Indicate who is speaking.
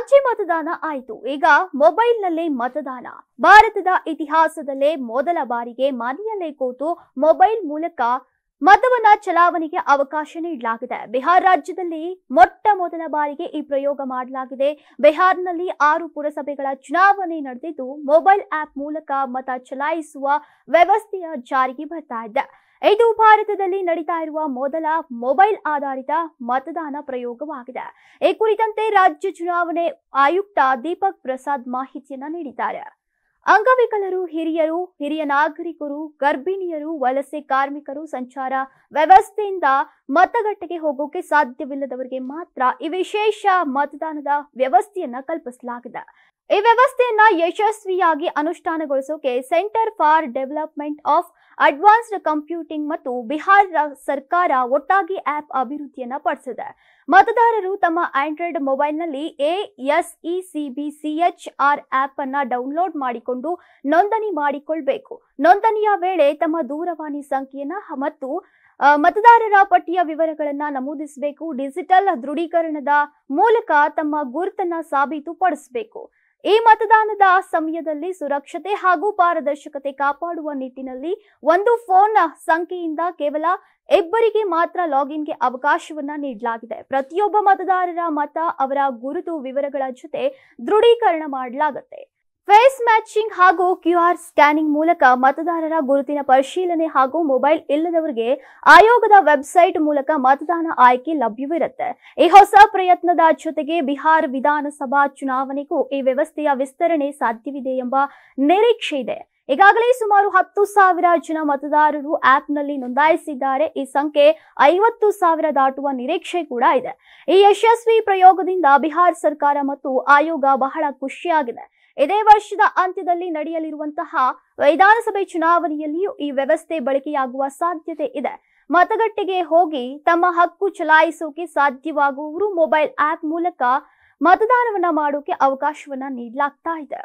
Speaker 1: ಅಂಚೆ ಮತದಾನ ಆಯಿತು. ಈಗ ಮೊಬೈಲ್ನಲ್ಲೇ ಮತದಾನ. ಭಾರತದ ಇತಿಹಾಸದಲ್ಲೇ ಮೊದಲ ಬಾರಿಗೆ ಮನೆಯಲ್ಲೇ ಕೂತು ಮೊಬೈಲ್ ಮೂಲಕ ಮತವನ್ನ ಚಲಾವಣೆಗೆ ಅವಕಾಶ ನೀಡಲಾಗಿದೆ. ಬಿಹಾರ ರಾಜ್ಯದಲ್ಲಿ ಮೊಟ್ಟ ಮೊದಲ ಬಾರಿಗೆ ಈ ಪ್ರಯೋಗ ಮಾಡಲಾಗಿದೆ. ಬಿಹಾರ್ನಲ್ಲಿ 6 ಪುರಸಭೆಗಳ ಚುನಾವಣೆ ನಡೆದಿದ್ದು ಮೊಬೈಲ್ ಆಪ್ ಮೂಲಕ ಮತ ಚಲಾಯಿಸುವ ವ್ಯವಸ್ಥೆಯ ಜಾರಿಗೆ ಬರ್ತಾ ಇದೆ. ಇದು ಭಾರತದಲ್ಲಿ ನಡೀತಾ ಇರುವ ಮೊದಲ ಮೊಬೈಲ್ ಆಧಾರಿತ ಮತದಾನ ಪ್ರಯೋಗವಾಗಿದೆ. ಈ ಕುರಿತಂತೆ ರಾಜ್ಯ ಚುನಾವಣೆ ಆಯುಕ್ತ ದೀಪಕ್ ಪ್ರಸಾದ್ ಮಾಹಿತಿಯನ್ನ ನೀಡಿದ್ದಾರೆ. ಅಂಗವಿಕಲರು, ಹಿರಿಯ ನಾಗರಿಕರು, ಗರ್ಭಿಣಿಯರು, ವಲಸೆ ಕಾರ್ಮಿಕರು, ಸಂಚಾರ ವ್ಯವಸ್ಥೆಯಿಂದ ಮತಗಟ್ಟೆಗೆ ಹೋಗೋಕೆ ಸಾಧ್ಯವಿಲ್ಲದವರಿಗೆ ಮಾತ್ರ ಈ ವಿಶೇಷ ಮತದಾನದ ವ್ಯವಸ್ಥೆಯನ್ನ ಕಲ್ಪಿಸಲಾಗಿದೆ. ಈ ವ್ಯವಸ್ಥೆಯನ್ನ ಯಶಸ್ವಿಯಾಗಿ ಅನುಷ್ಠಾನಗೊಳಿಸೋಕೆ centre for development of advanced computing ಮತ್ತು ಬಿಹಾರ ಸರ್ಕಾರ ಒಟ್ಟಾಗಿ ಆಪ್ ಅಭಿವೃದ್ಧಿಯನ್ನ ಪಡಿಸಿದೆ. ಮತದಾರರು ತಮ್ಮ ಆಂಡ್ರಾಯ್ಡ್ ಮೊಬೈಲ್ನಲ್ಲಿ ASECBCHR ಆಪ್ ಅನ್ನ ಡೌನ್ಲೋಡ್ ಮಾಡಿಕೊಂಡು ನೋಂದಣಿ ಮಾಡಿಕೊಳ್ಬೇಕು. ನೋಂದಣಿಯ ವೇಳೆ ತಮ್ಮ ದೂರವಾಣಿ ಸಂಖ್ಯೆಯನ್ನ ಮತ್ತು ಮತದಾರರ ಪಟ್ಟಿಯ ವಿವರಗಳನ್ನ ನಮೂದಿಸಬೇಕು. ಡಿಜಿಟಲ್ ದೃಢೀಕರಣದ ಮೂಲಕ ತಮ್ಮ ಗುರುತನ್ನ ಸಾಬೀತುಪಡಿಸಬೇಕು. ಈ ಮತದಾನದ ಸಮಯದಲ್ಲಿ ಸುರಕ್ಷತೆ ಹಾಗೂ ಪಾರದರ್ಶಕತೆ ಕಾಪಾಡುವ ನಿಟ್ಟಿನಲ್ಲಿ ಒಂದು ಫೋನ್ ಸಂಖ್ಯೆಯಿಂದ ಕೇವಲ ಇಬ್ಬರಿಗೆ ಮಾತ್ರ ಲಾಗಿನ್ಗೆ ಅವಕಾಶವನ್ನ ನೀಡಲಾಗಿದೆ. ಪ್ರತಿಯೊಬ್ಬ ಮತದಾರರ ಮತ ಅವರ ಗುರುತು ವಿವರಗಳ ಜೊತೆ ದೃಢೀಕರಣ ಮಾಡಲಾಗುತ್ತೆ. ಫೇಸ್ ಮ್ಯಾಚಿಂಗ್ ಹಾಗೂ QR ಸ್ಕ್ಯಾನಿಂಗ್ ಮೂಲಕ ಮತದಾರರ ಗುರುತಿನ ಪರಿಶೀಲನೆ ಹಾಗೂ ಮೊಬೈಲ್ ಇಲ್ಲದವರಿಗೆ ಆಯೋಗದ ವೆಬ್ಸೈಟ್ ಮೂಲಕ ಮತದಾನ ಆಯ್ಕೆ ಲಭ್ಯವಿರುತ್ತೆ. ಈ ಹೊಸ ಪ್ರಯತ್ನದ ಜೊತೆಗೆ ಬಿಹಾರ ವಿಧಾನಸಭಾ ಚುನಾವಣೆಗೂ ಈ ವ್ಯವಸ್ಥೆಯ ವಿಸ್ತರಣೆ ಸಾಧ್ಯವಿದೆ ಎಂಬ ನಿರೀಕ್ಷೆ ಇದೆ. ಈಗಾಗಲೇ ಸುಮಾರು 10,000 ಜನ ಮತದಾರರು ಆಪ್ನಲ್ಲಿ ನೋಂದಾಯಿಸಿದ್ದಾರೆ. ಈ ಸಂಖ್ಯೆ 50,000 ದಾಟುವ ನಿರೀಕ್ಷೆ ಕೂಡ ಇದೆ. ಈ ಯಶಸ್ವಿ ಪ್ರಯೋಗದಿಂದ ಬಿಹಾರ ಸರ್ಕಾರ ಮತ್ತು ಆಯೋಗ ಬಹಳ ಖುಷಿಯಾಗಿದೆ. ಇದೇ ವರ್ಷದ ಅಂತ್ಯದಲ್ಲಿ ನಡೆಯಲಿರುವಂತಹ ವಿಧಾನಸಭೆ ಚುನಾವಣೆಯಲ್ಲಿಯೂ ಈ ವ್ಯವಸ್ಥೆ ಬಳಕೆಯಾಗುವ ಸಾಧ್ಯತೆ ಇದೆ. ಮತಗಟ್ಟೆಗೆ ಹೋಗಿ ತಮ್ಮ ಹಕ್ಕು ಚಲಾಯಿಸೋಕೆ ಸಾಧ್ಯವಾಗುವವರು ಮೊಬೈಲ್ ಆಪ್ ಮೂಲಕ ಮತದಾನವನ್ನ ಮಾಡೋಕೆ ಅವಕಾಶವನ್ನ ನೀಡಲಾಗ್ತಾ ಇದೆ.